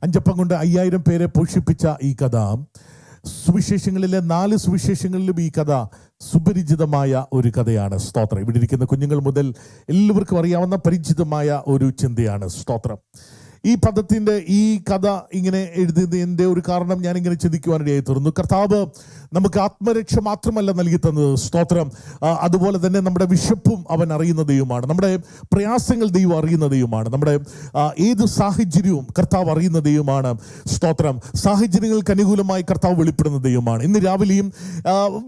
5 അപ്പം കൊണ്ട് 5000 പേരെ പോഷിപ്പിച്ച ഈ കഥ, സുവിശേഷങ്ങളിലെ 4 സുവിശേഷങ്ങളിലും ഈ കഥ സുപരിചിതമായ ഒരു കഥയാണ്. സ്തോത്രം. ഇവിടെ ഇരിക്കുന്ന കുഞ്ഞുങ്ങൾ മുതൽ എല്ലാവർക്കും അറിയാവുന്ന പരിചിതമായ ഒരു ചിന്തയാണ്. സ്തോത്രം. ഈ പദത്തിൻ്റെ ഈ കഥ ഇങ്ങനെ എഴുതിയതിൻ്റെ ഒരു കാരണം ഞാനിങ്ങനെ ചിന്തിക്കുവാനിടയായി തീർന്നു. കർത്താവ് നമുക്ക് ആത്മരക്ഷ മാത്രമല്ല നൽകി തന്നത്. സ്തോത്രം. അതുപോലെ തന്നെ നമ്മുടെ വിശപ്പും അവൻ അറിയുന്ന ദൈവമാണ്. നമ്മുടെ പ്രയാസങ്ങൾ ദൈവം അറിയുന്ന ദൈവമാണ്. നമ്മുടെ ഏത് സാഹചര്യവും കർത്താവ് അറിയുന്ന ദൈവമാണ്. സ്തോത്രം. സാഹചര്യങ്ങൾക്ക് അനുകൂലമായി കർത്താവ് വെളിപ്പെടുന്ന ദൈവമാണ്. ഇന്ന് രാവിലെയും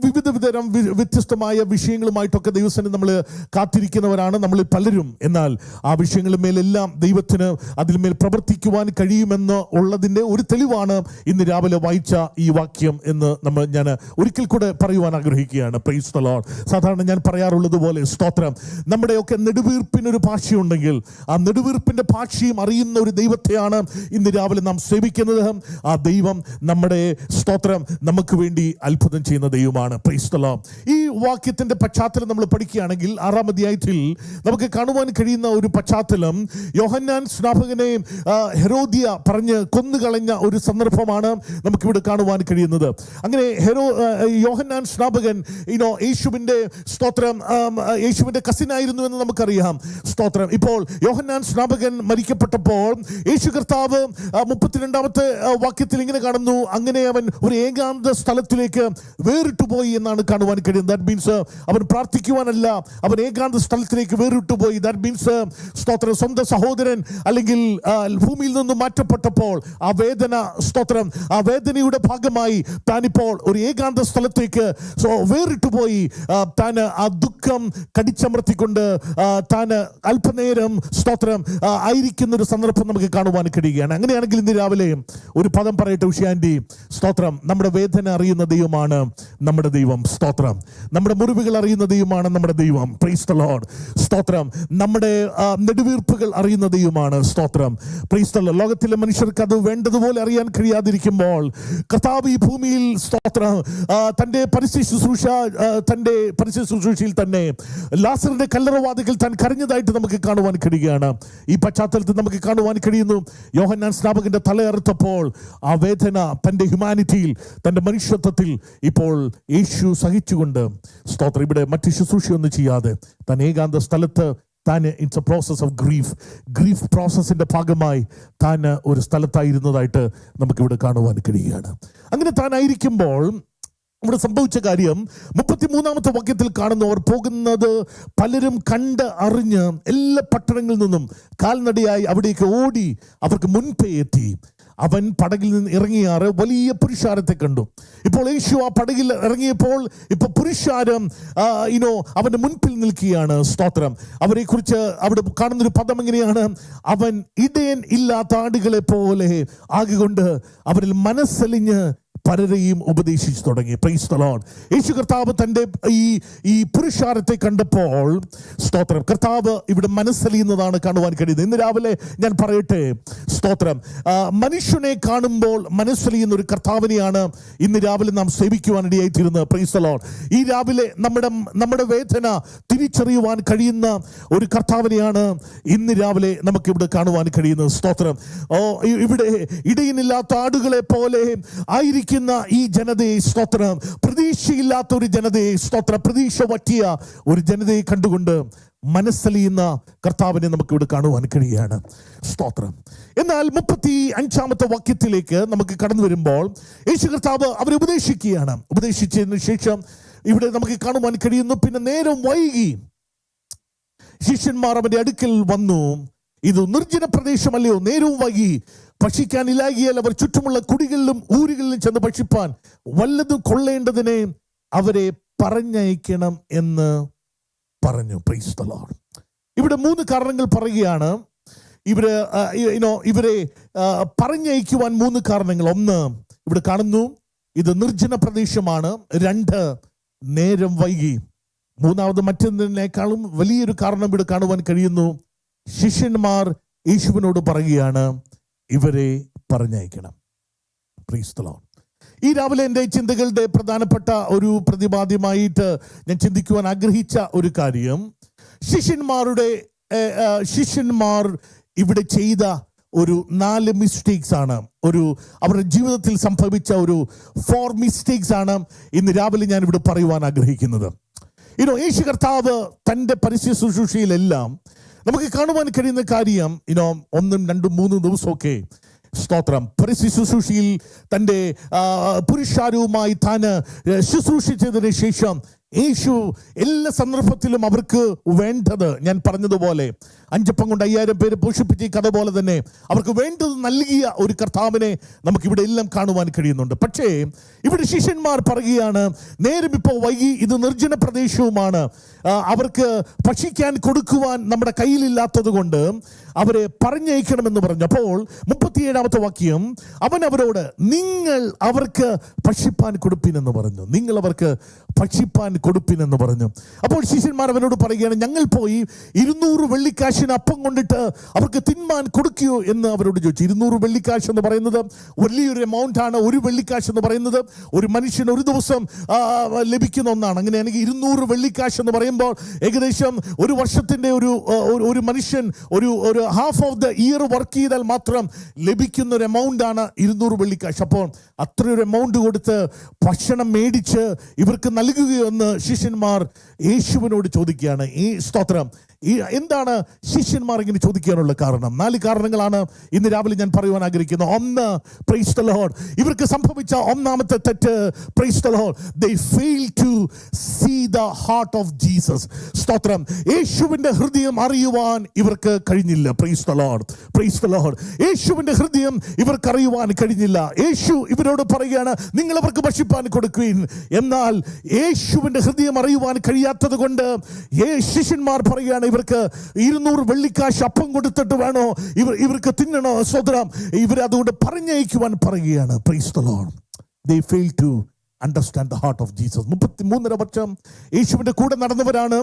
വിവിധതരം വ്യത്യസ്തമായ വിഷയങ്ങളുമായിട്ടൊക്കെ ദൈവസന്നിധി നമ്മൾ കാത്തിരിക്കുന്നവരാണ് നമ്മളിൽ പലരും. എന്നാൽ ആ വിഷയങ്ങളുമേലെല്ലാം ദൈവത്തിന് അതിന്മേൽ പ്രവർത്തിക്കുവാൻ കഴിയുമെന്ന് ഉള്ളതിൻ്റെ ഒരു തെളിവാണ് ഇന്ന് രാവിലെ വായിച്ച ഈ വാക്യം എന്ന് ഞാൻ ഒരിക്കൽ കൂടെ പറയുവാൻ ആഗ്രഹിക്കുകയാണ്. Price the Lord. സാധാരണ ഞാൻ പറയാറുള്ളത് പോലെ, സ്തോത്രം, നമ്മുടെയൊക്കെ നെടുവീർപ്പിനൊരു ഭാഷയുണ്ടെങ്കിൽ ആ നെടുവീർപ്പിൻ്റെ ഭാഷയും അറിയുന്ന ഒരു ദൈവത്തെയാണ് ഇന്ന് രാവിലെ നാം സേവിക്കുന്നത്. ആ ദൈവം നമ്മുടെ, സ്തോത്രം, നമുക്ക് വേണ്ടി അത്ഭുതം ചെയ്യുന്ന ദൈവമാണ്. Price the Lord. ഈ വാക്യത്തിൻ്റെ പശ്ചാത്തലം നമ്മൾ പഠിക്കുകയാണെങ്കിൽ 6-ാം അധ്യായത്തിൽ നമുക്ക് കാണുവാൻ കഴിയുന്ന ഒരു പശ്ചാത്തലം, യോഹന്നാൻ സ്നാപകനെ ഹെരോദിയ പറഞ്ഞ് കൊന്നുകളഞ്ഞ ഒരു സന്ദർഭമാണ് നമുക്കിവിടെ കാണുവാൻ കഴിയുന്നത്. അങ്ങനെ യോഹന്നാൻ സ്നാപകൻ യേശുവിൻ്റെ, സ്തോത്രം, യേശുവിൻ്റെ കസിനായിരുന്നു എന്ന് നമുക്കറിയാം. സ്തോത്രം. ഇപ്പോൾ യോഹന്നാൻ സ്നാപകൻ മരിക്കപ്പെട്ടപ്പോൾ യേശു കർത്താവ് 32-ാമത്തെ വാക്യത്തിൽ ഇങ്ങനെ കാണുന്നു, അങ്ങനെ അവൻ ഒരു ഏകാന്ത സ്ഥലത്തിലേക്ക് വേറിട്ടുപോയി എന്നാണ് കാണുവാൻ കഴിയുന്നത്. ദാറ്റ് മീൻസ് അവൻ പ്രാർത്ഥിക്കുവാനല്ല, അവൻ ഏകാന്ത സ്ഥലത്തിലേക്ക് വേറിട്ടുപോയി. ദാറ്റ് മീൻസ്, സ്തോത്രം, സ്വന്തം സഹോദരൻ അല്ലെങ്കിൽ ഭൂമിയിൽ നിന്ന് മാറ്റപ്പെട്ടപ്പോൾ ആ വേദന, സ്തോത്രം, ആ വേദനയുടെ ഭാഗമായി താനിപ്പോൾ ഒരു ഏകാന്ത സ്ഥലത്തേക്ക് വേറിട്ടുപോയി. താൻ ആ ദുഃഖം കടിച്ചമർത്തിക്കൊണ്ട് താൻ അല്പനേരം, സ്തോത്രം, ആയിരിക്കുന്ന ഒരു സന്ദർഭം നമുക്ക് കാണുവാൻ കഴിയുകയാണ്. അങ്ങനെയാണെങ്കിൽ ഇന്ന് രാവിലെ ഒരു പദം പറയട്ടെ ഉഷിയാൻറ്റി. സ്തോത്രം. നമ്മുടെ വേദന അറിയുന്ന ദൈവമാണ് നമ്മുടെ ദൈവം. സ്തോത്രം. നമ്മുടെ മുറിവുകൾ അറിയുന്ന ദൈവമാണ് നമ്മുടെ ദൈവം. Price the Lord. സ്തോത്രം. നമ്മുടെ നെടുവീർപ്പുകൾ അറിയുന്ന ദൈവമാണ്. സ്തോത്രം. Praise the Lord. ലോകത്തിലെ മനുഷ്യർക്ക് അത് വേണ്ടതുപോലെ അറിയാൻ കഴിയാതിരിക്കുമ്പോൾ കർത്താവ് ഈ ഭൂമിയിൽ, സ്തോത്രം, തൻ്റെ പരസ്യ ശുശ്രൂഷയിൽ തന്നെ ലാസറിന്റെ കല്ലറവാതിക്കൽ താൻ കരഞ്ഞതായിട്ട് നമുക്ക് കാണുവാൻ കഴിയുകയാണ്. ഈ പശ്ചാത്തലത്തിൽ നമുക്ക് കാണുവാൻ കഴിയുന്നു, യോഹന്നാൻ സ്നാപകന്റെ തലയറുത്തപ്പോൾ ആ വേദന തൻ്റെ ഹ്യൂമാനിറ്റിയിൽ, തൻ്റെ മനുഷ്യത്വത്തിൽ ഇപ്പോൾ യേശു സഹിച്ചുകൊണ്ട്, സ്തോത്രം, ഇവിടെ മറ്റ് ശുശ്രൂഷയൊന്നും ചെയ്യാതെ താൻ ഏകാന്ത സ്ഥലത്ത് താൻ, it's a process of grief പ്രോസസ്സിൻ്റെ ഭാഗമായി താൻ ഒരു സ്ഥലത്തായിരുന്നതായിട്ട് നമുക്കിവിടെ കാണുവാൻ കഴിയുകയാണ്. അങ്ങനെ താനായിരിക്കുമ്പോൾ ഇവിടെ സംഭവിച്ച കാര്യം 33-ാമത്തെ വാക്യത്തിൽ കാണുന്നു. അവർ പോകുന്നത് പലരും കണ്ട് അറിഞ്ഞ് എല്ലാ പട്ടണങ്ങളിൽ നിന്നും കാൽനടയായി അവിടേക്ക് ഓടി അവർക്ക് മുൻപേ എത്തി. അവൻ പടകിൽ നിന്ന് ഇറങ്ങിയാറ് വലിയ പുരുഷാരത്തെ കണ്ടു. ഇപ്പോൾ യേശു ആ പടകിൽ ഇറങ്ങിയപ്പോൾ ഇപ്പോൾ പുരുഷാരം അവൻ്റെ മുൻപിൽ നിൽക്കുകയാണ്. സ്തോത്രം. അവരെ കുറിച്ച് അവിടെ കാണുന്നൊരു പദം എങ്ങനെയാണ്? അവൻ ഇടയൻ ഇല്ലാത്ത ആടുകളെ പോലെ ആകിക്കൊണ്ട് അവരിൽ മനസ്സലിഞ്ഞ് പലരെയും ഉപദേശിച്ചു തുടങ്ങി. Price the Lord. യേശു കർത്താവ് തൻ്റെ ഈ പുരുഷാരത്തെ കണ്ടപ്പോൾ, സ്തോത്രം, കർത്താവ് ഇവിടെ മനസ്സലിയുന്നതാണ് കാണുവാൻ കഴിയുന്നത്. ഇന്ന് രാവിലെ ഞാൻ പറയട്ടെ, സ്തോത്രം, മനുഷ്യനെ കാണുമ്പോൾ മനസ്സലിയുന്ന ഒരു കർത്താവിനെയാണ് ഇന്ന് രാവിലെ നാം സേവിക്കുവാനിടയായി തീരുന്നത്. Price the Lord. ഈ രാവിലെ നമ്മുടെ വേദന തിരിച്ചറിയുവാൻ കഴിയുന്ന ഒരു കർത്താവിനെയാണ് ഇന്ന് രാവിലെ നമുക്കിവിടെ കാണുവാൻ കഴിയുന്നത്. സ്തോത്രം. ഇവിടെ ഇടയനില്ലാത്ത ആടുകളെ പോലെ ആയിരിക്കും ഈ ജനതയെ, സ്തോത്രം, പ്രതീക്ഷയില്ലാത്ത ഒരു ജനതയെ, സ്തോത്രം, പ്രതീക്ഷ പറ്റിയ ഒരു ജനതയെ കണ്ടുകൊണ്ട് മനസ്സലിയുന്ന കർത്താവിനെ നമുക്ക് ഇവിടെ കാണുവാൻ കഴിയുകയാണ്. സ്തോത്രം. എന്നാൽ 35-ാമത്തെ വാക്യത്തിലേക്ക് നമുക്ക് കടന്നു വരുമ്പോൾ യേശു കർത്താവ് അവരെ ഉപദേശിക്കുകയാണ്. ഉപദേശിച്ചതിന് ശേഷം ഇവിടെ നമുക്ക് കാണുവാൻ കഴിയുന്നു, പിന്നെ നേരം വൈകി ശിഷ്യന്മാർ അവന്റെ അടുക്കൽ വന്നു. ഇത് നിർജ്ജന പ്രദേശമല്ലയോ? നേരവും വൈകി ഭക്ഷിക്കാനില്ലാകിയാൽ അവർ ചുറ്റുമുള്ള കുടികളിലും ഊരുകളിലും ചെന്ന് ഭക്ഷിപ്പാൻ വല്ലതും കൊള്ളേണ്ടതിനെ അവരെ പറഞ്ഞയക്കണം എന്ന് പറഞ്ഞു. Price the Lord. ഇവിടെ 3 കാരണങ്ങൾ പറയുകയാണ്. ഇവരെ പറഞ്ഞയക്കുവാൻ 3 കാരണങ്ങൾ. 1, ഇവിടെ കാണുന്നു ഇത് നിർജ്ജന പ്രദേശമാണ്. 2, നേരം വൈകി. 3ാമത് മറ്റൊന്നിനേക്കാളും വലിയൊരു കാരണം ഇവിടെ കാണുവാൻ കഴിയുന്നു. ശിഷ്യന്മാർ യേശുവിനോട് പറയുകയാണ്, ഇവരെ പറഞ്ഞയക്കണം. Price the Lord. ഈ രാവിലെ എൻ്റെ ചിന്തകളുടെ പ്രധാനപ്പെട്ട ഒരു പ്രതിപാദ്യമായിട്ട് ഞാൻ ചിന്തിക്കുവാൻ ആഗ്രഹിച്ച ഒരു കാര്യം, ശിഷ്യന്മാർ ഇവിടെ ചെയ്ത ഒരു 4 മിസ്റ്റേക്സ് ആണ്, അവരുടെ ജീവിതത്തിൽ സംഭവിച്ച ഒരു 4 മിസ്റ്റേക്സ് ആണ് ഇന്ന് രാവിലെ ഞാൻ ഇവിടെ പറയുവാൻ ആഗ്രഹിക്കുന്നത്. യേശു കർത്താവ് തൻ്റെ പരസ്യ ശുശ്രൂഷയിലെല്ലാം നമുക്ക് കാണുവാൻ കഴിയുന്ന കാര്യം 1, 2, 3 ദിവസമൊക്കെ സ്തോത്രം പരസ്യ ശുശ്രൂഷയിൽ തൻ്റെ പുരുഷാരവുമായി താൻ ശുശ്രൂഷിച്ചതിന് ശേഷം യേശു എല്ലാ സന്ദർഭത്തിലും അവർക്ക് വേണ്ടത്, ഞാൻ പറഞ്ഞതുപോലെ 5 അപ്പം കൊണ്ട് 5000 പേര് പോഷിപ്പിച്ച ഈ കഥ പോലെ തന്നെ അവർക്ക് വേണ്ടത് നൽകിയ ഒരു കർത്താവിനെ നമുക്കിവിടെ എല്ലാം കാണുവാൻ കഴിയുന്നുണ്ട്. പക്ഷേ ഇവിടെ ശിഷ്യന്മാർ പറയുകയാണ്, നേരം ഇപ്പോൾ വൈകി, ഇത് നിർജ്ജന പ്രദേശവുമാണ്, അവർക്ക് ഭക്ഷിക്കാൻ കൊടുക്കുവാൻ നമ്മുടെ കയ്യിലില്ലാത്തത് കൊണ്ട് അവരെ പറഞ്ഞയക്കണമെന്ന് പറഞ്ഞു. അപ്പോൾ 37-ാമത്തെ വാക്യം, അവൻ അവരോട് നിങ്ങൾ അവർക്ക് ഭക്ഷിപ്പാൻ കൊടുപ്പിനെന്ന് പറഞ്ഞു. നിങ്ങൾ അവർക്ക് ഭക്ഷിപ്പാൻ കൊടുപ്പിനെന്ന് പറഞ്ഞു. അപ്പോൾ ശിഷ്യന്മാർ അവനോട് പറയുകയാണ്, ഞങ്ങൾ പോയി 200 വെള്ളിക്കാശിന് അപ്പം കൊണ്ടിട്ട് അവർക്ക് തിന്മാൻ കൊടുക്കുകയോ എന്ന് അവരോട് ചോദിച്ചു. 200 വെള്ളിക്കാശ് എന്ന് പറയുന്നത് വലിയൊരു എമൗണ്ട് ആണ്. 1 വെള്ളിക്കാശ് എന്ന് പറയുന്നത് ഒരു മനുഷ്യന് ഒരു ദിവസം ലഭിക്കുന്ന ഒന്നാണ്. അങ്ങനെയാണെങ്കിൽ 200 വെള്ളിക്കാശ് എന്ന് പറയുമ്പോൾ ഏകദേശം ഒരു വർഷത്തിന്റെ ഒരു മനുഷ്യൻ ഒരു half of the year work ചെയ്താൽ മാത്രം ലഭിക്കുന്ന ഒരു എമൗണ്ട് ആണ് 200 വെള്ളിക്കാശ്. അപ്പോൾ അത്രയൊരു എമൗണ്ട് കൊടുത്ത് ഭക്ഷണം മേടിച്ച് ഇവർക്ക് നൽകുകയോ എന്ന് ശിഷ്യന്മാർ യേശുവിനോട് ചോദിക്കുകയാണ്. ഈ സ്തോത്രം, എന്താണ് ശിഷ്യന്മാർ ഇങ്ങനെ ചോദിക്കാനുള്ള കാരണം? 4 കാരണങ്ങളാണ് ഇന്ന് രാവിലെ ഞാൻ പറയുവാൻ ആഗ്രഹിക്കുന്നത്. 1, പ്രൈസ് ദി ലോർഡ്, ഇവർക്ക് സംഭവിച്ച ഒന്നാമത്തെ തെറ്റ്, price the Lord, they failed to see the heart of Jesus. സ്തോത്രം, യേശുവിന്റെ ഹൃദയം അറിയുവാൻ ഇവർക്ക് കഴിഞ്ഞില്ല. Praise the Lord, praise the Lord. യേശുവിന്റെ ഹൃദയം ഇവർക്ക് അറിയുവാൻ കഴിഞ്ഞില്ല. യേശു ഇവരോട് പറയുകയാണ്, നിങ്ങൾ അവർക്ക് ഭക്ഷിപ്പാൻ കൊടുക്കുവിൻ. എന്നാൽ യേശുവിന്റെ ഹൃദയം അറിയുവാൻ കഴിയാത്തത് കൊണ്ട് ശിഷ്യന്മാർ പറയുകയാണ്, ഇവർക്ക് 200 വെള്ളിക്കാശ് അപ്പം കൊടുത്തിട്ട് വേണോ ഇവർക്ക് തിന്നണോ? സ്വതന്ത്രം ഇവരെ അതുകൊണ്ട് പറഞ്ഞയക്കുവാൻ പറയുകയാണ്. Price the Lord. They failed to understand the heart of Jesus. 33.5 വർഷം യേശുവിന്റെ കൂടെ നടന്നവരാണ്,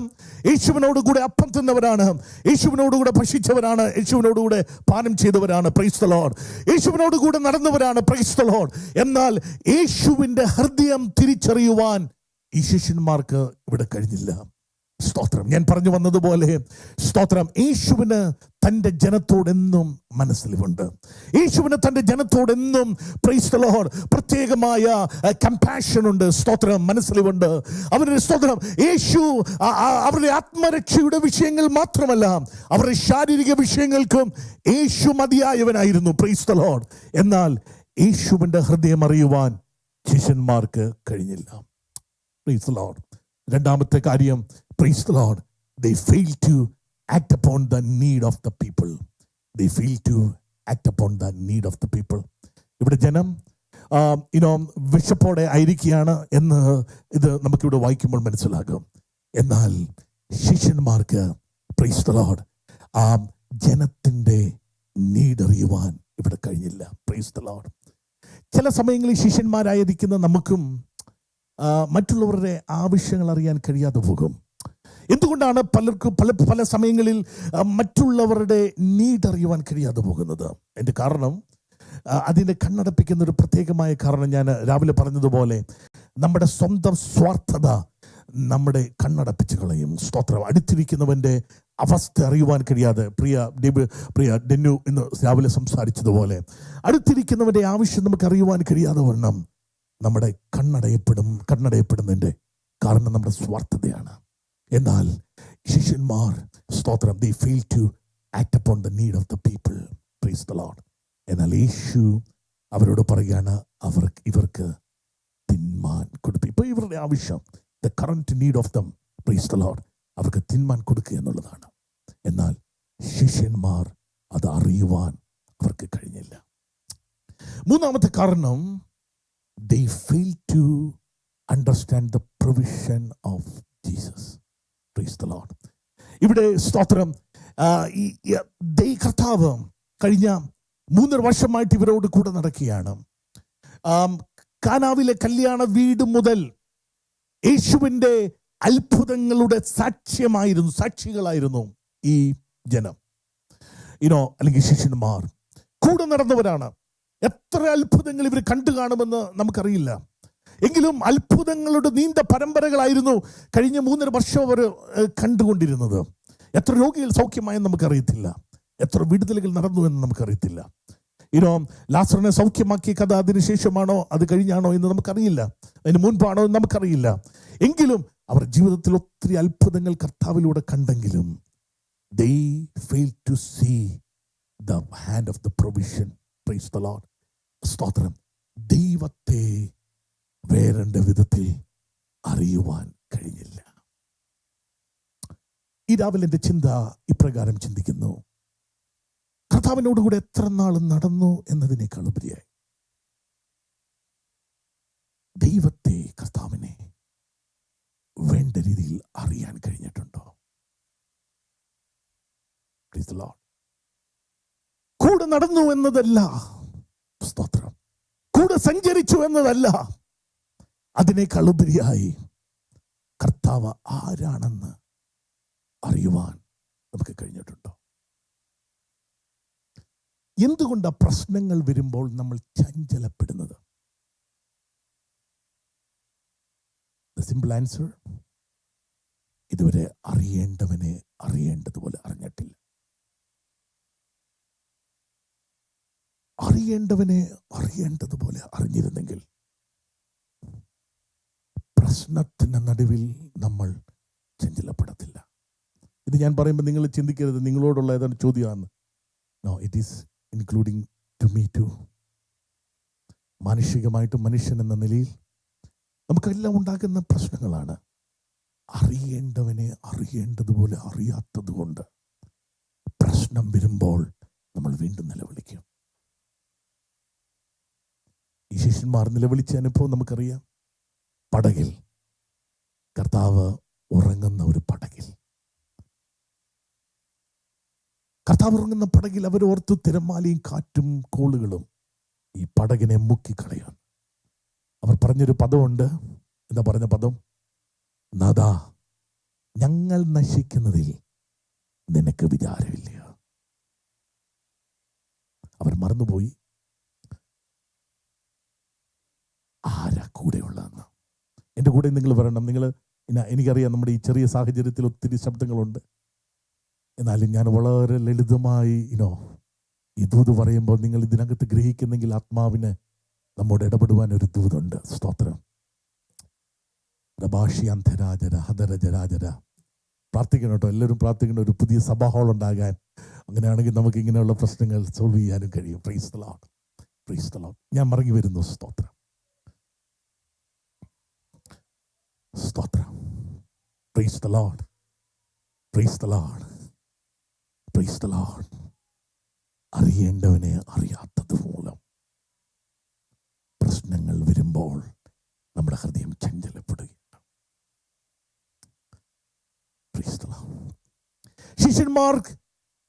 യേശുവിനോട് കൂടെ അപ്പം തിന്നവരാണ്, യേശുവിനോട് കൂടെ ഭക്ഷിച്ചവരാണ്, യേശുവിനോട് കൂടെ പാനം ചെയ്തവരാണ്. Praise the Lord. യേശുവിനോട് കൂടെ നടന്നവരാണ്. Price the Lord. എന്നാൽ യേശുവിന്റെ ഹൃദയം തിരിച്ചറിയുവാൻ ഈ ശിഷ്യന്മാർക്ക് ഇവിടെ കഴിഞ്ഞില്ല. സ്തോത്രം, ഞാൻ പറഞ്ഞു വന്നതുപോലെ സ്തോത്രം, യേശുവിന് തൻ്റെ ജനത്തോടെന്നും മനസ്സിലുണ്ട്. യേശുവിന് തൻ്റെ ജനത്തോടെന്നും പ്രൈസ് ദി ലോർഡ് പ്രത്യേകമായ കമ്പാഷൻ ഉണ്ട്. സ്തോത്രം, മനസ്സിലുണ്ട്. അവരുടെ സ്തോത്രം, യേശു അവരുടെ ആത്മരക്ഷയുടെ വിഷയങ്ങൾ മാത്രമല്ല, അവരുടെ ശാരീരിക വിഷയങ്ങൾക്കും യേശു മതിയായവനായിരുന്നു. Praise the Lord. എന്നാൽ യേശുവിൻ്റെ ഹൃദയം അറിയുവാൻ ശിഷ്യന്മാർക്ക് കഴിഞ്ഞില്ല. Praise the Lord. രണ്ടാമത്തെ കാര്യം, praise the Lord, they fail to act upon the need of the people. They fail to act upon the need of the people. ഇവിടെ ജനം വിശപ്പോടെ ആയിരിക്കുകയാണ് എന്ന് ഇത് നമുക്കിവിടെ വായിക്കുമ്പോൾ മനസ്സിലാകും. എന്നാൽ ശിഷ്യന്മാർക്ക് പ്രൈസ് ദി ലോർഡ് ആ ജനത്തിൻ്റെ നീഡ് അറിയുവാൻ ഇവിടെ കഴിഞ്ഞില്ല. Praise the Lord. ചില സമയങ്ങളിൽ ശിഷ്യന്മാരായിരിക്കുന്ന നമുക്കും മറ്റുള്ളവരുടെ ആവശ്യങ്ങൾ അറിയാൻ കഴിയാതെ പോകും. എന്തുകൊണ്ടാണ് പലർക്കും പല സമയങ്ങളിൽ മറ്റുള്ളവരുടെ നീഡ് അറിയുവാൻ കഴിയാതെ പോകുന്നത്? അതിൻ്റെ കാരണം, അതിനെ കണ്ണടപ്പിക്കുന്ന ഒരു പ്രത്യേകമായ കാരണം ഞാൻ രാവിലെ പറഞ്ഞതുപോലെ, നമ്മുടെ സ്വന്തം സ്വാർത്ഥത നമ്മുടെ കണ്ണടപ്പിച്ച് കളയും. സ്തോത്രം. അടുത്തിരിക്കുന്നവൻ്റെ അവസ്ഥ അറിയുവാൻ കഴിയാതെ, പ്രിയ ഡെന്നു ഇന്ന് രാവിലെ സംസാരിച്ചതുപോലെ, അടുത്തിരിക്കുന്നവൻ്റെ ആവശ്യം നമുക്ക് അറിയുവാൻ കഴിയാതെ വണ്ണം നമ്മുടെ കണ്ണടയപ്പെടുന്നതിൻ്റെ കാരണം നമ്മുടെ സ്വാർത്ഥതയാണ്. എന്നാൽ ശിഷ്യന്മാർ സ്തോത്രം, they fail to act upon the need of the people. Praise the Lord. എന്നാൽ യേശു അവരോട് പറയുകയാണ്, ഇവർക്ക് തിന്മാൻ കൊടുക്കുക. ഇപ്പോൾ ഇവരുടെ ആവശ്യം, the current need of them, praise the Lord, അവർക്ക് തിന്മാൻ കൊടുക്കുക എന്നുള്ളതാണ്. എന്നാൽ ശിഷ്യന്മാർ അത് അറിയുവാൻ അവർക്ക് കഴിഞ്ഞില്ല. മൂന്നാമത്തെ കാരണം, they fail to understand the provision of Jesus. Praise the Lord. ഇവിടെ സ്തോത്രം, കർത്താവ് കഴിഞ്ഞ 3 വർഷമായിട്ട് ഇവരോട് കൂടെ നടക്കുകയാണ്. കാനാവിലെ കല്യാണ വീട് മുതൽ യേശുവിൻ്റെ അത്ഭുതങ്ങളുടെ സാക്ഷികളായിരുന്നു ഈ ജനം. അല്ലെങ്കിൽ ശിഷ്യന്മാർ കൂടെ നടന്നവരാണ്. എത്ര അത്ഭുതങ്ങൾ ഇവർ കണ്ടു കാണുമെന്ന് നമുക്കറിയില്ല. എങ്കിലും അത്ഭുതങ്ങളുടെ നീണ്ട പരമ്പരകളായിരുന്നു കഴിഞ്ഞ 3.5 വർഷം അവർ കണ്ടുകൊണ്ടിരുന്നത്. എത്ര രോഗികൾ സൗഖ്യമായെന്ന് നമുക്കറിയത്തില്ല. എത്ര വിടുതലുകൾ നടന്നു എന്ന് നമുക്കറിയത്തില്ല. ലാസറിനെ സൗഖ്യമാക്കിയ കഥ അതിനുശേഷമാണോ അത് കഴിഞ്ഞാണോ എന്ന് നമുക്കറിയില്ല, അതിന് മുൻപാണോ എന്ന് നമുക്കറിയില്ല. എങ്കിലും അവർ ജീവിതത്തിൽ ഒത്തിരി അത്ഭുതങ്ങൾ കർത്താവിലൂടെ കണ്ടെങ്കിലും they failed to see the hand of the provision. Praise the Lord. സ്തോത്രം. ദൈവത്തെ വേറെണ്ട വിധത്തിൽ അറിയുവാൻ കഴിഞ്ഞില്ല. ഈ രാവിലെ എൻ്റെ ചിന്ത ഇപ്രകാരം ചിന്തിക്കുന്നു: കർത്താവിനോടുകൂടെ എത്ര നാൾ നടന്നു എന്നതിനേക്കാൾ ഉപരിയായി ദൈവത്തെ, കർത്താവിനെ വേണ്ട രീതിയിൽ അറിയാൻ കഴിഞ്ഞിട്ടുണ്ടോ? കൂടെ നടന്നു എന്നതല്ല സ്തോത്രം, കൂടെ സഞ്ചരിച്ചു എന്നതല്ല, അതിനേക്കാൾ ഉപരിയായി കർത്താവ് ആരാണെന്ന് അറിയുവാൻ നമുക്ക് കഴിഞ്ഞിട്ടുണ്ടോ? എന്തുകൊണ്ടാണ് പ്രശ്നങ്ങൾ വരുമ്പോൾ നമ്മൾ ചഞ്ചലപ്പെടുന്നത്? The simple answer: ഇതുവരെ അറിയേണ്ടവനെ അറിയേണ്ടതുപോലെ അറിഞ്ഞിട്ടില്ല. അറിയേണ്ടവനെ അറിയേണ്ടതുപോലെ അറിഞ്ഞിരുന്നെങ്കിൽ പ്രശ്നത്തിന് നടുവിൽ നമ്മൾ ചഞ്ചലപ്പെടത്തില്ല. ഇത് ഞാൻ പറയുമ്പോൾ നിങ്ങൾ ചിന്തിക്കരുത് നിങ്ങളോടുള്ള ഏതാണ് ചോദ്യമാണ്. No, it is including to me too. മാനുഷികമായിട്ട് മനുഷ്യൻ എന്ന നിലയിൽ നമുക്കെല്ലാം ഉണ്ടാകുന്ന പ്രശ്നങ്ങളാണ്. അറിയേണ്ടവനെ അറിയേണ്ടതുപോലെ അറിയാത്തത് കൊണ്ട് പ്രശ്നം വരുമ്പോൾ നമ്മൾ വീണ്ടും നിലവിളിക്കും. ഈ ശിഷ്യന്മാർ നിലവിളിച്ച അനുഭവം നമുക്കറിയാം. പടകിൽ, കർത്താവ് ഉറങ്ങുന്ന ഒരു പടകിൽ, കർത്താവ് ഉറങ്ങുന്ന പടകിൽ അവരോർത്തു തിരമാലയും കാറ്റും കോളുകളും ഈ പടകിനെ മുക്കിക്കളയാൻ. അവർ പറഞ്ഞൊരു പദമുണ്ട്. എന്താ പറഞ്ഞ പദം? നാഥാ, ഞങ്ങൾ നശിക്കുന്നതിൽ നിനക്ക് വിചാരമില്ല. അവർ മറന്നുപോയി ആരാ കൂടെയുള്ളതെന്ന്. എൻ്റെ കൂടെ നിങ്ങൾ വരണം. എനിക്കറിയാം നമ്മുടെ ഈ ചെറിയ സാഹചര്യത്തിൽ ഒത്തിരി ശബ്ദങ്ങളുണ്ട്. എന്നാലും ഞാൻ വളരെ ലളിതമായി ഈ ദൂത് പറയുമ്പോൾ നിങ്ങൾ ഇതിനകത്ത് ഗ്രഹിക്കുന്നെങ്കിൽ ആത്മാവിന് നമ്മോട് ഇടപെടുവാൻ ഒരു ദൂതുണ്ട്. സ്തോത്രം. പ്രാർത്ഥിക്കണം കേട്ടോ, എല്ലാവരും പ്രാർത്ഥിക്കണം. ഒരു പുതിയ സഭാ ഹാൾ ഉണ്ടാകാൻ. അങ്ങനെയാണെങ്കിൽ നമുക്ക് ഇങ്ങനെയുള്ള പ്രശ്നങ്ങൾ സോൾവ് ചെയ്യാനും കഴിയും. Praise the Lord, praise the Lord. ഞാൻ മടങ്ങി വരുന്നു. സ്തോത്രം, സ്തോത്രം. Praise the Lord, praise the Lord, praise the Lord. അറിയേണ്ടവനെ അറിയാത്തത് മൂലം പ്രശ്നങ്ങൾ വരുമ്പോൾ നമ്മുടെ ഹൃദയം ചഞ്ചലപ്പെടുകയാണ്. ശിഷ്യന്മാർക്ക്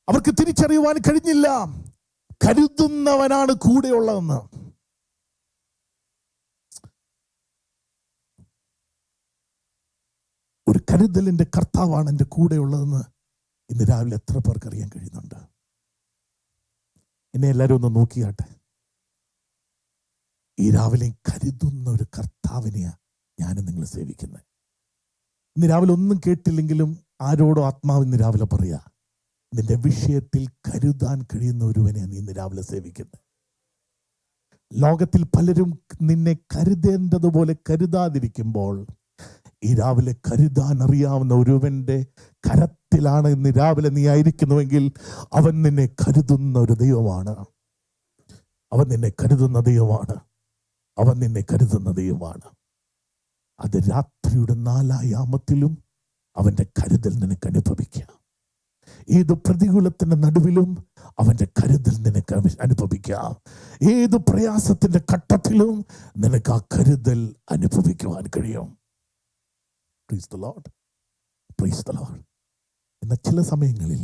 അവർക്ക് തിരിച്ചറിയുവാൻ കഴിഞ്ഞില്ല കരുതുന്നവനാണ് കൂടെയുള്ളതെന്ന്. ഒരു കരുതലിന്റെ കർത്താവാണ് എൻ്റെ കൂടെയുള്ളതെന്ന് ഇന്ന് രാവിലെ എത്ര പേർക്ക് അറിയാൻ കഴിയുന്നുണ്ട്? എന്നെ എല്ലാവരും ഒന്ന് നോക്കിയാട്ടെ. ഈ രാവിലെ കരുതുന്ന ഒരു കർത്താവിനെയാണ് ഞാനും നിങ്ങൾ സേവിക്കുന്നത്. ഇന്ന് രാവിലെ ഒന്നും കേട്ടില്ലെങ്കിലും ആരോടോ ആത്മാവ് ഇന്ന് രാവിലെ പറയാ, നിന്റെ വിഷയത്തിൽ കരുതാൻ കഴിയുന്ന ഒരുവനെ നീ ഇന്ന് രാവിലെ സേവിക്കുന്നത്. ലോകത്തിൽ പലരും നിന്നെ കരുതേണ്ടതുപോലെ കരുതാതിരിക്കുമ്പോൾ ഈ രാവിലെ കരുതാൻ അറിയാവുന്ന ഒരുവന്റെ കരത്തിലാണ് ഇന്ന് രാവിലെ നീ ആയിരിക്കുന്നുവെങ്കിൽ അവൻ നിന്നെ കരുതുന്ന ഒരു ദൈവമാണ്. അവൻ നിന്നെ കരുതുന്ന ദൈവമാണ്. അവൻ നിന്നെ കരുതുന്ന ദൈവമാണ്. അത് രാത്രിയുടെ 4 യാമത്തിലും അവൻ്റെ കരുതൽ നിനക്ക് അനുഭവിക്കാം. ഏത് പ്രതികൂലത്തിന്റെ നടുവിലും അവൻ്റെ കരുതൽ നിനക്ക് അനുഭവിക്കാം. ഏത് പ്രയാസത്തിന്റെ ഘട്ടത്തിലും നിനക്ക് ആ കരുതൽ അനുഭവിക്കുവാൻ കഴിയും. Praise the Lord, praise the Lord. എന്നാൽ ചില സമയങ്ങളിൽ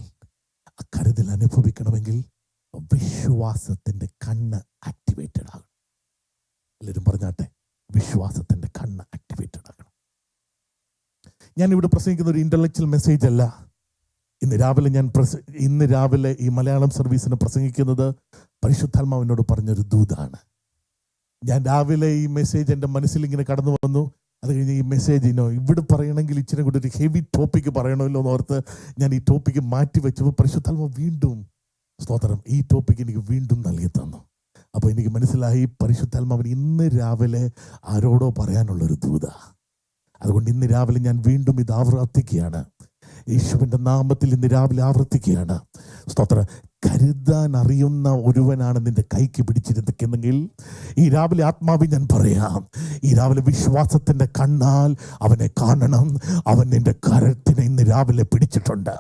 ആ കരുതൽ അനുഭവിക്കണമെങ്കിൽ വിശ്വാസത്തിന്റെ കണ്ണ് ആക്ടിവേറ്റഡ് ആകണം. എല്ലാവരും പറഞ്ഞാട്ടെ, വിശ്വാസത്തിന്റെ കണ്ണ് ആക്ടിവേറ്റഡ് ആകണം. ഞാനിവിടെ പ്രസംഗിക്കുന്ന ഒരു ഇന്റലക്ച്വൽ മെസ്സേജ് അല്ല. ഇന്ന് രാവിലെ ഈ മലയാളം സർവീസിന് പ്രസംഗിക്കുന്നത് പരിശുദ്ധാത്മാവിനോട് പറഞ്ഞൊരു ദൂതാണ്. ഞാൻ രാവിലെ ഈ മെസ്സേജ് എൻ്റെ മനസ്സിൽ ഇങ്ങനെ കടന്നു വന്നു. അത് കഴിഞ്ഞ് ഈ മെസ്സേജ് ഇവിടെ പറയണമെങ്കിൽ ഇച്ചിരി കൂടി ഒരു ഹെവി ടോപ്പിക്ക് പറയണമല്ലോ എന്ന് ഓർത്ത് ഞാൻ ഈ ടോപ്പിക്ക് മാറ്റി വെച്ചപ്പോൾ പരിശുദ്ധാത്മാവ് വീണ്ടും സ്തോത്രം. ഈ ടോപ്പിക് എനിക്ക് വീണ്ടും നൽകി തന്നു. അപ്പോൾ എനിക്ക് മനസ്സിലായി പരിശുദ്ധാത്മാവിന് ഇന്ന് രാവിലെ ആരോടോ പറയാനുള്ളൊരു ദൂത. അതുകൊണ്ട് ഇന്ന് രാവിലെ ഞാൻ വീണ്ടും ഇത് ആവർത്തിക്കുകയാണ്. യേശുവിൻ്റെ നാമത്തിൽ ഇന്ന് രാവിലെ ആവർത്തിക്കുകയാണ്. സ്തോത്രം. കരുതാൻ അറിയുന്ന ഒരുവനാണ് നിന്റെ കൈക്ക് പിടിച്ചിരുന്നെങ്കിൽ ഈ രാവിലെ ആത്മാവിൽ ഞാൻ പറയാം, ഈ രാവിലെ വിശ്വാസത്തിൻ്റെ കണ്ണാൽ അവനെ കാണണം. അവൻ നിന്റെ കരത്തിനെ ഇന്ന് രാവിലെ പിടിച്ചിട്ടുണ്ട്.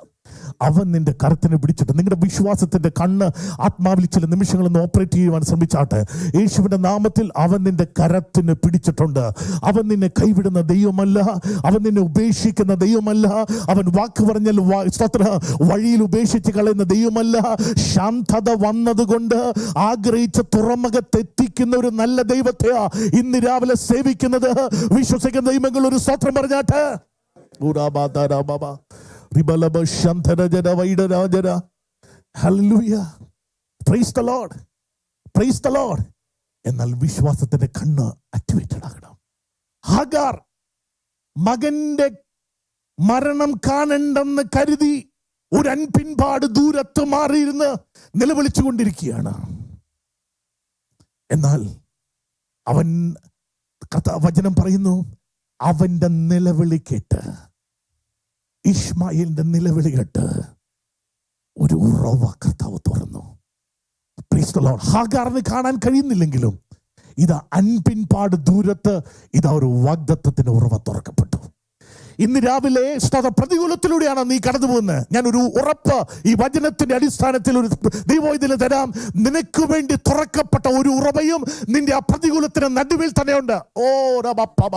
അവൻ നിന്റെ കരത്തിനെ പിടിച്ചിട്ട് നിങ്ങളുടെ വിശ്വാസത്തിന്റെ കണ്ണ് ആത്മാവിൽ ചില നിമിഷങ്ങളൊന്ന് ഓപ്പറേറ്റ് ചെയ്യുവാൻ ശ്രമിച്ചാട്ടെ. യേശുവിന്റെ നാമത്തിൽ അവൻ നിന്റെ കരത്തിന് പിടിച്ചിട്ടുണ്ട്. അവൻ നിന്നെ കൈവിടുന്ന ദൈവമല്ല, അവൻ നിന്നെ ഉപേക്ഷിക്കുന്ന ദൈവമല്ല, അവൻ വാക്ക് പറഞ്ഞാൽ വഴിയിൽ ഉപേക്ഷിച്ച് കളയുന്ന ദൈവമല്ല. ശാന്തത വന്നതുകൊണ്ട് ആഗ്രഹിച്ച തുറമുഖത്തെത്തിക്കുന്ന ഒരു നല്ല ദൈവത്തെയാ ഇന്ന് രാവിലെ സേവിക്കുന്നത്. വിശ്വസിക്കുന്ന ദൈവങ്ങൾ ഒരു സ്തോത്രം പറഞ്ഞാട്ടെ. എന്നാൽ വിശ്വാസത്തിന്റെ കണ്ണ് ആക്ടിവേറ്റഡ് ആകണം. ഹാഗാർ മകന്റെ മരണം കാണണ്ടെന്ന് കരുതി ഒരു അൻപിൻപാട് ദൂരത്ത് മാറിയിരുന്ന് നിലവിളിച്ചുകൊണ്ടിരിക്കുകയാണ്. എന്നാൽ അവൻ വചനം പറയുന്നു, അവന്റെ നിലവിളി കേട്ട്, ഇഷ്മായേലിന്റെ നിലവിളി കേട്ട് ഒരു ഉറവ കർത്താവ് തുറന്നു. Price the Lord. ഹാഗാറിന് കാണാൻ കഴിയുന്നില്ലെങ്കിലും ഇതാ അൻപിൻപാട് ദൂരത്ത് ഇതാ ഒരു വാഗ്ദത്തത്തിന്റെ ഉറവ തുറക്കപ്പെട്ടു. ഇന്ന് രാവിലെ പ്രതികൂലത്തിലൂടെയാണ് നീ കടന്നു പോകുന്നത്. ഞാനൊരു ഉറപ്പ് ഈ വചനത്തിന്റെ അടിസ്ഥാനത്തിൽ ഒരു ദൈവോചനം തരാം. നിനക്ക് വേണ്ടി തുറക്കപ്പെട്ട ഒരു ഉറവയും നിന്റെ ആ പ്രതികൂലത്തിന് നടുവിൽ തന്നെയുണ്ട്. ഓ രബപ്പബ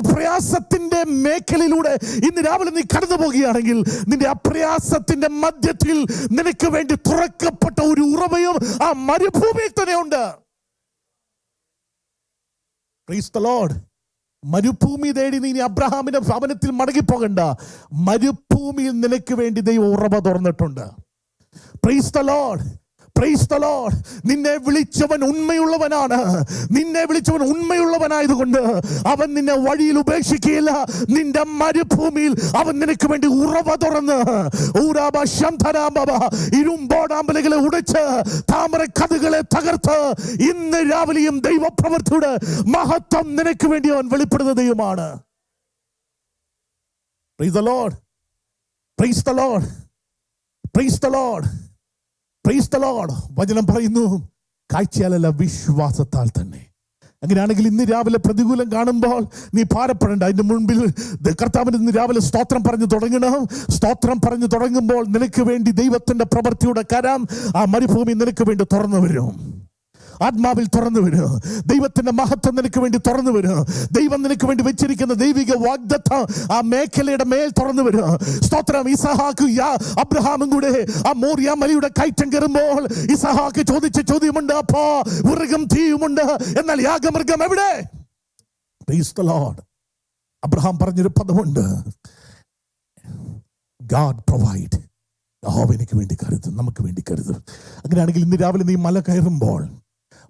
പ്രയാസത്തിന്റെ മേഖലയിലൂടെ ഇന്ന് രാവിലെ നീ കടന്നു പോകുകയാണെങ്കിൽ നിന്റെ ആ പ്രയാസത്തിന്റെ മധ്യത്തിൽ നിനക്ക് വേണ്ടി തുറക്കപ്പെട്ട ഒരു ഉറവയും ആ മരുഭൂമിയിൽ തന്നെയുണ്ട്. Price the Lord. മരുഭൂമി തേടി നീ അബ്രഹാമിന്റെ ഭവനത്തിൽ മടങ്ങിപ്പോകണ്ട. മരുഭൂമിയിൽ നിനക്ക് വേണ്ടി ദൈവം ഉറവ തുറന്നിട്ടുണ്ട്. Price the Lord. Praise the Lord. നിന്നെ വിളിച്ചവൻ ഉണ്മയുള്ളവനാണ്. നിന്നെ വിളിച്ചവൻ ഉണ്മയുള്ളവനായതുകൊണ്ട് അവൻ നിന്നെ വഴിയിൽ ഉപേക്ഷിക്കുകയില്ല. നിന്റെ മരുഭൂമിയിൽ അവൻ നിനക്ക് വേണ്ടി ഉറവ തുറന്ന് ഇരുമ്പോടാമ്പലുകളെ ഉടച്ച് താമര കഥകളെ തകർത്ത് ഇന്ന് രാവിലെയും ദൈവപ്രവൃത്തിയുടെ മഹത്വം നിനക്ക് വേണ്ടി അവൻ വെളിപ്പെടുന്ന ദൈവമാണ്. Price the Lord. Praise the Lord. Praise the Lord. Praise the Lord. വചനം പറയുന്നു, കാഴ്ചയാലല്ല വിശ്വാസത്താൽ തന്നെ. അങ്ങനെയാണെങ്കിൽ ഇന്ന് രാവിലെ പ്രതികൂലം കാണുമ്പോൾ നീ ഭാരപ്പെടേണ്ട. അതിന്റെ മുൻപിൽ കർത്താവിന് ഇന്ന് രാവിലെ സ്തോത്രം പറഞ്ഞു തുടങ്ങണം. സ്തോത്രം പറഞ്ഞു തുടങ്ങുമ്പോൾ നിനക്ക് വേണ്ടി ദൈവത്തിന്റെ പ്രവൃത്തിയുടെ കരം ആ മരുഭൂമി നിനക്ക് വേണ്ടി തുറന്നു വരും. ആത്മാവിൽ തുറന്നു വരും. ദൈവത്തിന്റെ മഹത്വം നിനക്ക് വേണ്ടി തുറന്നു വരും. ദൈവം നിനക്ക് വേണ്ടി വെച്ചിരിക്കുന്ന ദൈവിക വാഗ്ദത്തം ആ മേഖലയുടെ മേൽ തുറന്നു വരും. സ്തോത്രം. ഇസഹാക്ക് അബ്രഹാമും കൂടെ ആ മോറിയ മലയുടെ കയറ്റം കയറുമ്പോൾ ഇസഹാക്ക് ചോദിച്ച ചോദ്യമുണ്ട്, അപ്പോ മൃഗം തീയുമുണ്ട്, എന്നാൽ യാഗമൃഗം എവിടെ? Price the Lord. അബ്രഹാം പറഞ്ഞൊരു പദമുണ്ട്, ഗാഡ് പ്രൊവൈഡ്. യഹോവ എനിക്ക് വേണ്ടി കരുതും, നമുക്ക് വേണ്ടി കരുതും. അങ്ങനെയാണെങ്കിൽ ഇന്ന് രാവിലെ നീ മല കയറുമ്പോൾ,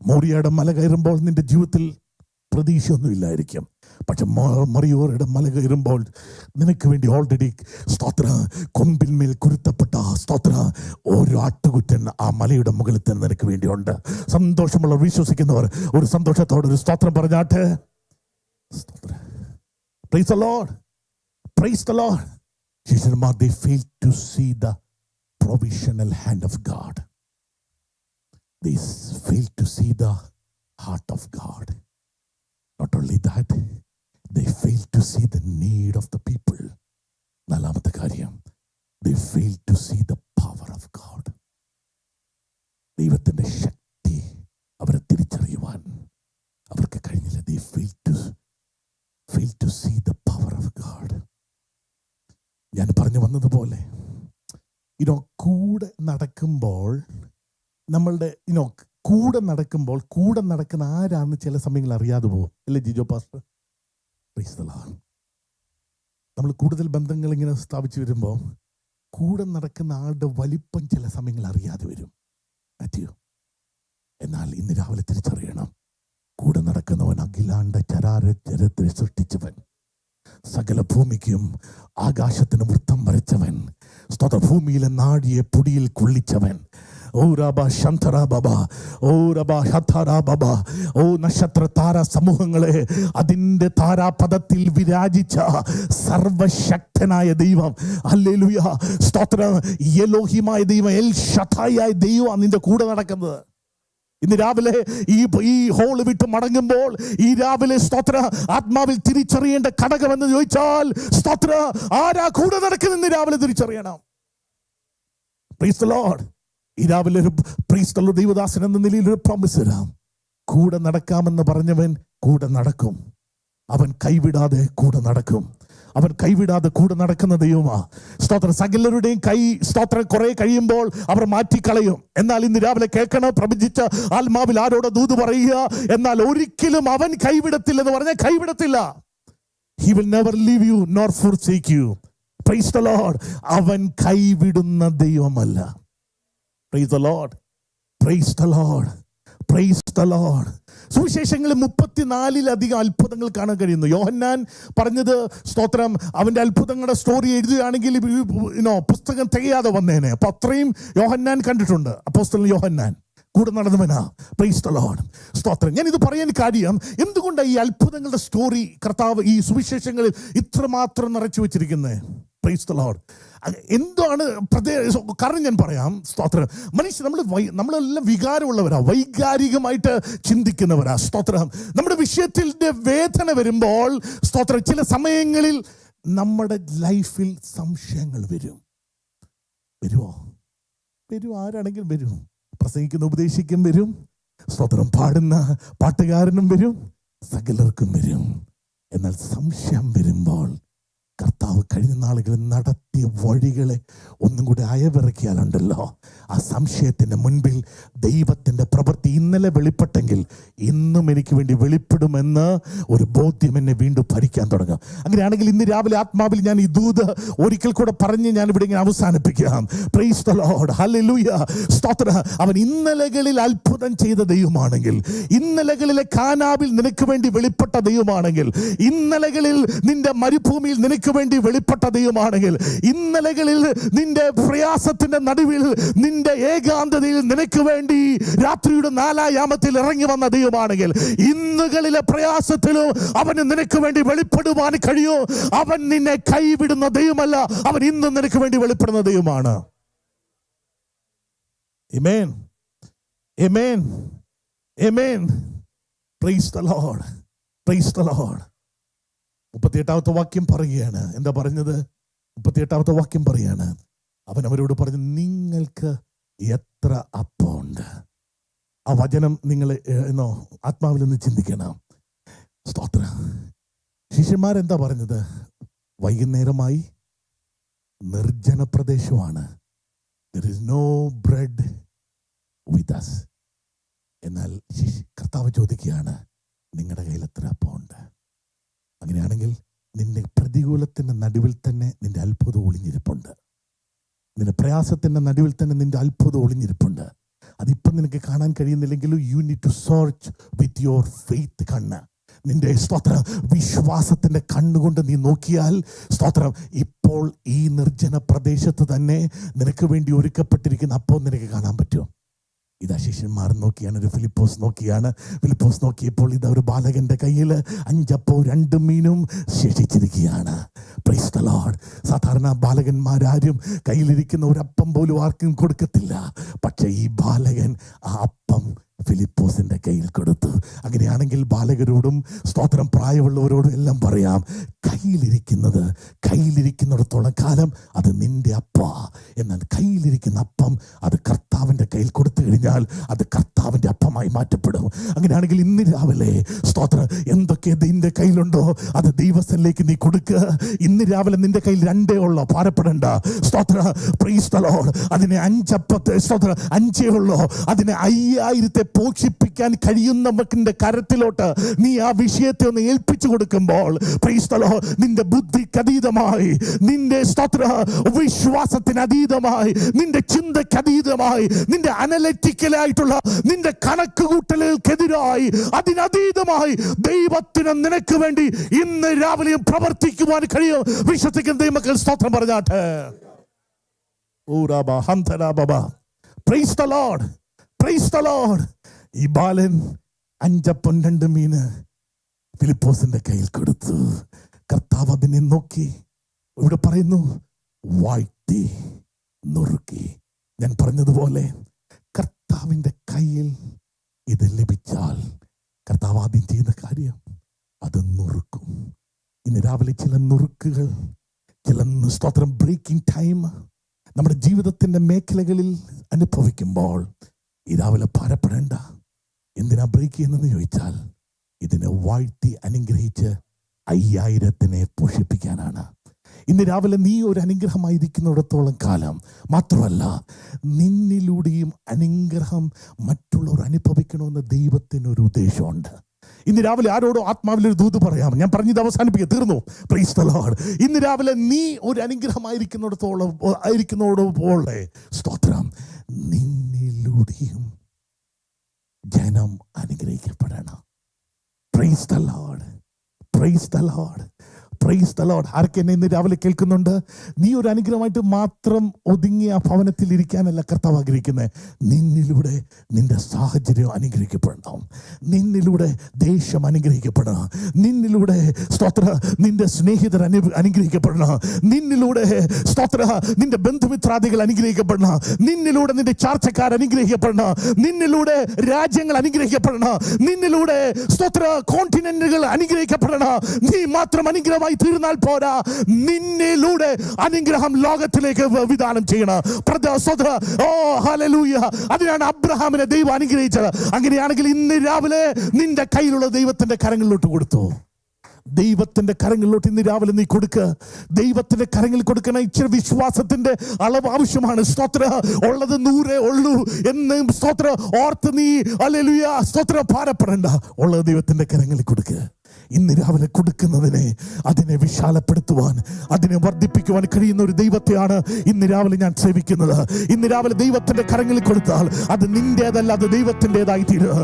മോറിയയുടെ മല കയറുമ്പോൾ നിന്റെ ജീവിതത്തിൽ പ്രതീക്ഷയൊന്നും ഇല്ലായിരിക്കും. പക്ഷെ മറിയോയുടെ മല കയറുമ്പോൾ നിനക്ക് വേണ്ടി ഓൾറെഡി സ്തോത്ര കൊമ്പിന്മേൽ കുരുത്തപ്പെട്ട സ്തോത്ര ഓരോ ആട്ടുകുറ്റൻ ആ മലയുടെ മുകളിൽ തന്നെ നിനക്ക് വേണ്ടിയുണ്ട്. സന്തോഷമുള്ള വിശ്വസിക്കുന്നവർ ഒരു സന്തോഷത്തോടെ ഒരു സ്തോത്രം പറഞ്ഞാട്ടെ. Price the Lord. Praise the Lord. ശിഷ്യന്മാർ they failed to see the provisional hand of God. They failed to see the heart of God. Not only that, they failed to see the need of the people. നാലാമത്തെ കാര്യം, they failed to see the power of God. ദൈവത്തിന്റെ ശക്തി അവരെ തിരിച്ചറിയുവാൻ അവർക്ക് കഴിഞ്ഞില്ല. They failed to see the power of God. ഞാൻ പറഞ്ഞു വന്നതുപോലെ കൂടെ നടക്കുമ്പോൾ നമ്മളുടെ കൂടെ നടക്കുമ്പോൾ കൂടെ നടക്കുന്ന ആരാന്ന് ചില സമയങ്ങൾ അറിയാതെ പോകും. അല്ലേ Jijo pastor? Price the Lord. നമ്മൾ കൂടുതൽ ബന്ധങ്ങൾ ഇങ്ങനെ സ്ഥാപിച്ചു വരുമ്പോൾ കൂടെ നടക്കുന്ന ആളുടെ വലിപ്പം ചില സമയങ്ങൾ അറിയാതെ വരും. മാത്യു. എന്നാൽ ഇന്ന് രാവിലെ തിരിച്ചറിയണം, കൂടെ നടക്കുന്നവൻ അഖിലാണ്ട ചരാചരത്തെ സൃഷ്ടിച്ചവൻ, സകല ഭൂമിക്കും ആകാശത്തിന് വൃത്തം വരച്ചവൻ, സ്തോത്ര ഭൂമിയിലെ നാടിയെ പൊടിയിൽ കൊള്ളിച്ചവൻ, ഓ നക്ഷത്ര താര സമൂഹങ്ങളെ അതിൻ്റെ താരാപഥത്തിൽ വിരാജിച്ച സർവശക്തനായ ദൈവം, ഹല്ലേലൂയ, സ്തോത്രം, എലോഹിമായ ദൈവം, എൽ ഷദായായ ദൈവം നിന്റെ കൂടെ നടക്കുന്നത്. ഇന്ന് രാവിലെ ഈ ഹോള് വിട്ട് മടങ്ങുമ്പോൾ ഈ രാവിലെ സ്തോത്ര ആത്മാവിൽ തിരിച്ചറിയേണ്ട ഘടകമെന്ന് ചോദിച്ചാൽ സ്തോത്ര ആരാ കൂടെ നടക്കുന്നത് ഇന്ന് രാവിലെ തിരിച്ചറിയണം. Price the Lord. ഈ രാവിലെ ഒരു പ്രൈസ് ദി ലോർഡ് ദൈവദാസൻ എന്ന നിലയിൽ ഒരു പ്രോമിസ് തരാം. കൂടെ നടക്കാമെന്ന് പറഞ്ഞവൻ കൂടെ നടക്കും. അവൻ കൈവിടാതെ കൂടെ നടക്കും. അവൻ കൈവിടാതെ കൂടെ നടക്കുന്ന ദൈവമാ. സ്തോത്രം. സകലരുടെയും കൈ സ്തോത്രം കുറെ കഴിയുമ്പോൾ അവർ മാറ്റിക്കളയും. എന്നാൽ ഇന്ന് രാവിലെ കേൾക്കണം, പ്രവചിച്ച ആത്മാവിൽ ആരോട് ദൂത് പറയുക, എന്നാൽ ഒരിക്കലും അവൻ കൈവിടത്തില്ലെന്ന് പറഞ്ഞാൽ കൈവിടത്തില്ല. He will never leave you nor forsake you. Praise the Lord. അവൻ കൈവിടുന്ന ദൈവമല്ല. Praise the Lord. Praise the Lord. Praise the Lord. സുവിശേഷങ്ങളിൽ 34 അത്ഭുതങ്ങൾ കാണാൻ കഴിയുന്നു. യോഹന്നാൻ പറഞ്ഞത് സ്തോത്രം അവന്റെ അത്ഭുതങ്ങളുടെ സ്റ്റോറി എഴുതുകയാണെങ്കിൽ പുസ്തകം തികയാതെ വന്നേനെ. അപ്പൊ അത്രയും യോഹന്നാൻ കണ്ടിട്ടുണ്ട്. അപ്പോസ്തലൻ യോഹന്നാൻ കൂടെ നടന്നവനാ. Price the Lord. സ്തോത്രം. ഞാൻ ഇത് പറയാൻ കാര്യം, എന്തുകൊണ്ടാണ് ഈ അത്ഭുതങ്ങളുടെ സ്റ്റോറി കർത്താവ് ഈ സുവിശേഷങ്ങളിൽ ഇത്രമാത്രം നിറച്ചു വെച്ചിരിക്കുന്നത്? Price the Lord. എന്താണ് കാരണം ഞാൻ പറയാം. സ്തോത്രം. നമ്മളെല്ലാം വികാരമുള്ളവരാ, വൈകാരികമായിട്ട് ചിന്തിക്കുന്നവരാ. സ്തോത്രം. നമ്മുടെ വിഷയത്തിന്റെ വേദന വരുമ്പോൾ സ്തോത്രം ചില സമയങ്ങളിൽ നമ്മുടെ ലൈഫിൽ സംശയങ്ങൾ വരുമോ? ആരാണെങ്കിലും വരും. പ്രസംഗിക്കുന്ന ഉപദേശിക്കും വരും. സ്തോത്രം. പാടുന്ന പാട്ടുകാരനും വരും. സകലർക്കും വരും. എന്നാൽ സംശയം വരുമ്പോൾ കർത്താവ് കഴിഞ്ഞ നാളുകളിൽ നടത്തിയ വഴികളെ ഒന്നും കൂടി അയവിറക്കിയാലുണ്ടല്ലോ, ആ സംശയത്തിൻ്റെ മുൻപിൽ ദൈവത്തിൻ്റെ പ്രവൃത്തി ഇന്നലെ വെളിപ്പെട്ടെങ്കിൽ ഇന്നും എനിക്ക് വേണ്ടി വെളിപ്പെടുമെന്ന് ഒരു ബോധ്യം എന്നെ വീണ്ടും ഭരിക്കാൻ തുടങ്ങും. അങ്ങനെയാണെങ്കിൽ ഇന്ന് രാവിലെ ആത്മാവിൽ ഞാൻ ഈ ദൂത് ഒരിക്കൽ കൂടെ പറഞ്ഞ് ഞാൻ ഇവിടെ ഇങ്ങനെ അവസാനിപ്പിക്കാം. Price the Lord. ഹല്ലേലൂയ. സ്തോത്രം. അവൻ ഇന്നലകളിൽ അത്ഭുതം ചെയ്ത ദൈവമാണെങ്കിൽ, ഇന്നലകളിലെ കാനാവിൽ നിനക്ക് വേണ്ടി വെളിപ്പെട്ട ദൈവമാണെങ്കിൽ, ഇന്നലകളിൽ നിന്റെ മരുഭൂമിയിൽ നിനക്ക് വേണ്ടി വെളിപ്പെട്ട ദൈവമാണെങ്കിൽ, ഇന്നലകളിൽ നിന്റെ പ്രയാസത്തിന്റെ നടുവിൽ നിന്റെ ഏകാന്തതയിൽ നിനക്ക് വേണ്ടി രാത്രിയുടെ 4-ാം യാമത്തിൽ ഇറങ്ങി വന്ന ദൈവമാണെങ്കിൽ, ഇന്നുകളിലെ പ്രയാസത്തിലും അവന് നിനക്ക് വേണ്ടി വെളിപ്പെടുവാൻ കഴിയും. അവൻ നിന്നെ കൈവിടുന്ന ദൈവമല്ല, അവൻ ഇന്നും നിനക്ക് വേണ്ടി വെളിപ്പെടുന്ന ദൈവമാണ്. ആമേൻ. ആമേൻ. ആമേൻ. Praise the Lord. Praise the Lord. 38-ാമത്തെ വാക്യം പറയുകയാണ്. എന്താ പറഞ്ഞത്? 38-ാമത്തെ വാക്യം പറയാണ്. അവൻ അവരോട് പറഞ്ഞു, നിങ്ങൾക്ക് എത്ര അപ്പമുണ്ട്? ആ വചനം നിങ്ങൾ ആത്മാവിൽ നിന്ന് ചിന്തിക്കണം. സ്തോത്രം. ശിഷ്യന്മാരെന്താ പറഞ്ഞത്? വൈകുന്നേരമായി, നിർജ്ജന പ്രദേശമാണ്. There is no bread with us. എന്നാൽ കർത്താവ് ചോദിക്കുകയാണ്, നിങ്ങളുടെ കയ്യിൽ എത്ര അപ്പമുണ്ട്? അങ്ങനെയാണെങ്കിൽ നിന്റെ പ്രതികൂലത്തിൻ്റെ നടുവിൽ തന്നെ നിന്റെ അത്ഭുതം ഒളിഞ്ഞിരിപ്പുണ്ട്. നിന്റെ പ്രയാസത്തിൻ്റെ നടുവിൽ തന്നെ നിന്റെ അത്ഭുതം ഒളിഞ്ഞിരിപ്പുണ്ട്. അതിപ്പം നിനക്ക് കാണാൻ കഴിയുന്നില്ലെങ്കിലും you need to search with your faith കണ്ണ്. നിന്റെ സ്തോത്രം വിശ്വാസത്തിൻ്റെ കണ്ണുകൊണ്ട് നീ നോക്കിയാൽ സ്തോത്രം ഇപ്പോൾ ഈ നിർജ്ജന പ്രദേശത്ത് തന്നെ നിനക്ക് വേണ്ടി ഒരുക്കപ്പെട്ടിരിക്കുന്ന അപ്പോൾ നിനക്ക് കാണാൻ പറ്റും. ഇതാ ശിഷ്യന്മാർ നോക്കിയാണ്, ഒരു ഫിലിപ്പോസ് നോക്കിയാണ്. ഫിലിപ്പോസ് നോക്കിയപ്പോൾ ഇതാ ഒരു ബാലകന്റെ കയ്യിൽ 5 അപ്പവും 2 മീനും ശേഷിച്ചിരിക്കുകയാണ്. Price the Lord. സാധാരണ ബാലകന്മാരാരും കയ്യിലിരിക്കുന്ന ഒരു അപ്പം പോലും ആർക്കും കൊടുക്കത്തില്ല. പക്ഷെ ഈ ബാലകൻ ആ അപ്പം ഫിലിപ്പോസിന്റെ കയ്യിൽ കൊടുത്തു. അങ്ങനെയാണെങ്കിൽ ബാലകരോടും സ്തോത്രം പ്രായമുള്ളവരോടും എല്ലാം പറയാം, കയ്യിലിരിക്കുന്നിടത്തോളം കാലം അത് നിന്റെ അപ്പ. എന്നാൽ കയ്യിലിരിക്കുന്ന അപ്പം അത് കർത്താവിൻ്റെ കയ്യിൽ കൊടുത്തു കഴിഞ്ഞാൽ അത് കർത്താവിൻ്റെ അപ്പമായി മാറ്റപ്പെടും. അങ്ങനെയാണെങ്കിൽ ഇന്ന് രാവിലെ സ്തോത്രം എന്തൊക്കെ നിന്റെ കയ്യിലുണ്ടോ അത് ദൈവസ്ഥനിലേക്ക് നീ കൊടുക്കുക. ഇന്ന് രാവിലെ നിന്റെ കയ്യിൽ 2 ഉള്ളോ, ഭാരപ്പെടണ്ട. സ്തോത്രം. Praise the Lord. അതിനെ 5 അപ്പത്തെ സ്തോത്രം 5 ഉള്ളോ, അതിനെ 5000 പോഷിപ്പിക്കാൻ കഴിയുന്നവന്റെ കരത്തിലോട്ട് നീ ആ വിഷയത്തെ ഒന്ന് ഏൽപ്പിച്ചു കൊടുക്കുമ്പോൾ, പ്രൈസ് ദി ലോർഡ്, നിന്റെ ബുദ്ധിക്ക് അതീതമായി, നിന്റെ വിശ്വാസത്തിന് അതീതമായി, നിന്റെ ചിന്തയ്ക്ക് അതീതമായി, നിന്റെ അനലറ്റിക്കലായിട്ടുള്ള നിന്റെ കണക്കുകൂട്ടലുകൾക്കെതിരായി, അതിനതീതമായി ദൈവത്തിന് നിനക്ക് വേണ്ടി ഇന്ന് രാവിലെയും പ്രവർത്തിക്കുവാൻ കഴിയും. വിശ്വസിക്കുന്ന ദൈവമക്കൾ സ്തോത്രം പറഞ്ഞാട്ടെ. Price the Lord, praise the Lord. ഈ ബാലൻ 5 അപ്പം 2 മീന് ഫിലിപ്പോസിന്റെ കയ്യിൽ കൊടുത്തു. കർത്താവ് അതിനെ നോക്കി ഇവിടെ പറയുന്നു, വാഴ്ത്തി നുറുക്കി. ഞാൻ പറഞ്ഞതുപോലെ കർത്താവിന്റെ കയ്യിൽ ഇത് ലഭിച്ചാൽ കർത്താവ് ആദ്യം ചെയ്യുന്ന കാര്യം അത് നുറുക്കും. ഇന്ന് രാവിലെ ചില നുറുക്കുകൾ, ചില സ്തോത്രം ബ്രേക്കിംഗ് ടൈം നമ്മുടെ ജീവിതത്തിന്റെ മേഖലകളിൽ അനുഭവിക്കുമ്പോൾ ഈ രാവിലെ ഭാരപ്പെടേണ്ട. എന്തിനാ ബ്രേക്ക് ചെയ്യുന്നതെന്ന് ചോദിച്ചാൽ, ഇതിനെ വാഴ്ത്തി അനുഗ്രഹിച്ച് 5000-നെ പോഷിപ്പിക്കാനാണ്. ഇന്ന് രാവിലെ നീ ഒരു അനുഗ്രഹമായിരിക്കുന്നിടത്തോളം കാലം മാത്രമല്ല, നിന്നിലൂടെയും അനുഗ്രഹം മറ്റുള്ളവർ അനുഭവിക്കണമെന്ന് ദൈവത്തിനൊരു ഉദ്ദേശമുണ്ട്. ഇന്ന് രാവിലെ ആരോടോ ആത്മാവിലൊരു ദൂത് പറയാം. ഞാൻ പറഞ്ഞത് അവസാനിപ്പിക്കുക, തീർന്നു. Praise the Lord. ഇന്ന് രാവിലെ നീ ഒരു അനുഗ്രഹമായിരിക്കുന്നതോടെ സ്തോത്രം, നിന്നിലൂടെയും ജനം അനുഗ്രഹിക്കപ്പെടണം. Praise the Lord, praise the Lord, praise the Lord. ആരൊക്കെ എന്നെ ഇന്ന് രാവിലെ കേൾക്കുന്നുണ്ട്? നീ ഒരു അനുഗ്രഹമായിട്ട് മാത്രം ഒതുങ്ങിയ ഭവനത്തിൽ ഇരിക്കാനല്ല കർത്താവ് ആഗ്രഹിക്കുന്നത്. നിന്നിലൂടെ നിന്റെ സാഹചര്യം അനുഗ്രഹിക്കപ്പെടണം, നിന്നിലൂടെ ദേശം അനുഗ്രഹിക്കപ്പെടണം, നിന്നിലൂടെ സ്തോത്ര നിന്റെ സ്നേഹിതർ അനുഗ്രഹിക്കപ്പെടണം, നിന്നിലൂടെ സ്തോത്ര നിന്റെ ബന്ധുമിത്രാദികൾ അനുഗ്രഹിക്കപ്പെടണം, നിന്നിലൂടെ നിന്റെ ചാർച്ചക്കാർ അനുഗ്രഹിക്കപ്പെടണം, നിന്നിലൂടെ രാജ്യങ്ങൾ അനുഗ്രഹിക്കപ്പെടണം, നിന്നിലൂടെ സ്തോത്ര കോണ്ടിനെന്റുകൾ അനുഗ്രഹിക്കപ്പെടണം. നീ മാത്രം അനുഗ്രഹമായി തീർന്നാൽ പോരാ, നിന്നിലൂടെ അനുഗ്രഹം ലോകത്തിലേക്ക് വിധാനം ചെയ്യണം. ഓ ഹല്ലേലൂയ. അതിനാണ് അബ്രഹാമിനെ ദൈവം അനുഗ്രഹിച്ചത്. അങ്ങനെയാണെങ്കിൽ ഇന്ന് രാവിലെ നിന്റെ കയ്യിലുള്ള ദൈവത്തിന്റെ കരങ്ങളിലോട്ട് കൊടുത്തു. ദൈവത്തിന്റെ കരങ്ങളിലോട്ട് ഇന്ന് രാവിലെ നീ കൊടുക്കുക. ദൈവത്തിന്റെ കരങ്ങളിൽ കൊടുക്കണ ഇച്ചിരി വിശ്വാസത്തിന്റെ അളവ് ആവശ്യമാണ്. സ്തോത്ര ഉള്ളത് 100 ഉള്ളൂ എന്ന് സ്തോത്ര ഓർത്ത് നീ ഹല്ലേലൂയ സ്തോത്ര ഭാരപ്പെടേണ്ട. ഉള്ളത് ദൈവത്തിന്റെ കരങ്ങളിൽ കൊടുക്കുക. ഇന്ന് രാവിലെ കൊടുക്കുന്നതിനെ, അതിനെ വിശാലപ്പെടുത്തുവാൻ, അതിനെ വർദ്ധിപ്പിക്കുവാൻ കഴിയുന്ന ഒരു ദൈവത്തെയാണ് ഇന്ന് രാവിലെ ഞാൻ സേവിക്കുന്നത്. ഇന്ന് രാവിലെ ദൈവത്തിന്റെ കരങ്ങളിൽ കൊടുത്താൽ അത് നിന്റേതല്ല, അത് ദൈവത്തിൻ്റെതായി തീരും.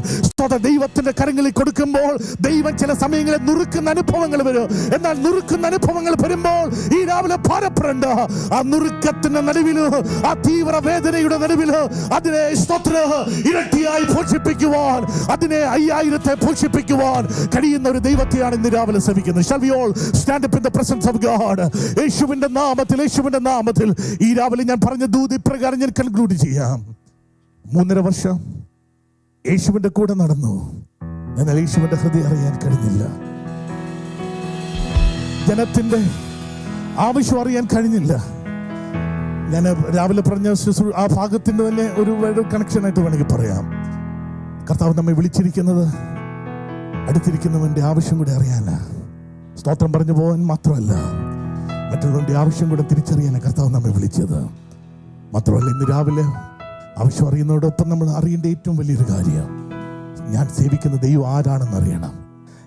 ദൈവത്തിന്റെ കരങ്ങളിൽ കൊടുക്കുമ്പോൾ ദൈവം ചില സമയങ്ങളിൽ നുറുക്കുന്ന അനുഭവങ്ങൾ വരും. എന്നാൽ നുറുക്കുന്ന അനുഭവങ്ങൾ വരുമ്പോൾ ഈ രാവിലെ ഭാരപ്പെടേണ്ട. ആ നുറുക്കത്തിന്റെ നടുവില്, ആ തീവ്ര വേദനയുടെ നടുവില് അതിനെ സ്തോത്ര ഇരട്ടിയായി പോഷിപ്പിക്കുവാൻ, അതിനെ 5000-ത്തെ പോഷിപ്പിക്കുവാൻ കഴിയുന്ന ഒരു ദൈവത്തെയാണ് ഇന്ന് രാവിലെ സേവിക്കുന്നത്. Shall we all stand up in the presence of God? യേശുവിന്റെ നാമത്തിൽ, യേശുവിന്റെ നാമത്തിൽ ഈ രാവിലെ ഞാൻ പറഞ്ഞ ദൂത് ഇപ്രകാരം ഞാൻ കൺക്ലൂഡ് ചെയ്യാം. 3.5 വർഷം യേശുവിന്റെ കൂടെ നടന്നു. എന്നാൽ യേശുവിന്റെ ഹൃദയം അറിയാൻ കഴിഞ്ഞില്ല. ജനത്തിന്റെ ആവശ്യം അറിയാൻ കഴിഞ്ഞില്ല. ഞാൻ രാവിലെ പറഞ്ഞ ആ ഭാഗത്തിന്റെ തന്നെ ഒരു കണക്ഷനായിട്ട് വേണമെങ്കിൽ പറയാം. കർത്താവ് നമ്മെ വിളിച്ചിരിക്കുന്നത് അടുത്തിരിക്കുന്നവന്റെ ആവശ്യം കൂടെ അറിയാനാ. സ്തോത്രം പറഞ്ഞു പോകാൻ മാത്രമല്ല, മറ്റുള്ളവന്റെ ആവശ്യം കൂടെ തിരിച്ചറിയാനാണ് കർത്താവ് നമ്മെ വിളിച്ചത്. മാത്രമല്ല, ഇന്ന് രാവിലെ ആവശ്യം അറിയുന്നതോടൊപ്പം നമ്മൾ അറിയേണ്ട ഏറ്റവും വലിയൊരു കാര്യം, ഞാൻ സേവിക്കുന്ന ദൈവം ആരാണെന്ന് അറിയണം.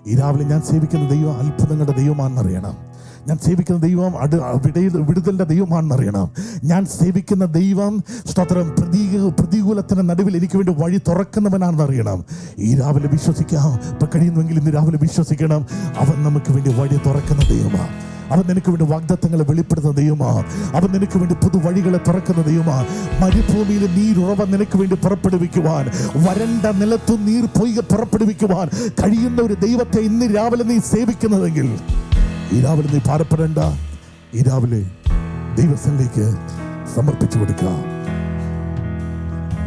ഈ രാവിലെ ഞാൻ സേവിക്കുന്ന ദൈവം അത്ഭുതങ്ങളുടെ ദൈവമാണെന്ന് അറിയണം. ഞാൻ സേവിക്കുന്ന ദൈവം വിടുതലിന്റെ ദൈവമാണെന്ന് അറിയണം. ഞാൻ സേവിക്കുന്ന ദൈവം സ്തോത്രം പ്രതികൂലത്തിന്റെ നടുവിൽ എനിക്ക് വേണ്ടി വഴി തുറക്കുന്നവനാണെന്ന് അറിയണം. ഈ രാവിലെ വിശ്വസിക്കാം. ഇപ്പൊ കഴിയുന്നുവെങ്കിൽ ഇന്ന് രാവിലെ വിശ്വസിക്കണം, അവൻ നമുക്ക് വേണ്ടി വഴി തുറക്കുന്ന ദൈവമാണ്. അവൻ നിനക്ക് വേണ്ടി വാഗ്ദത്തങ്ങളെ വെളിപ്പെടുത്തുന്ന ദൈവമാണ്. അവൻ നിനക്ക് വേണ്ടി പുതുവഴികളെ തുറക്കുന്ന ദൈവമാണ്. മരുഭൂമിയിൽ നീരുറവ നിനക്ക് വേണ്ടി പുറപ്പെടുവിക്കുവാൻ, വരണ്ട നിലത്തു നീർ പൊയ്ക പുറപ്പെടുവിക്കുവാൻ കഴിയുന്ന ഒരു ദൈവത്തെ ഇന്ന് രാവിലെ നീ സേവിക്കുന്നതെങ്കിൽ ഈ രാവിലെ നീ ഭാരപ്പെടേണ്ട. ഈ രാവിലെ ദൈവത്തിലേക്ക് സമർപ്പിച്ചു കൊടുക്കാം.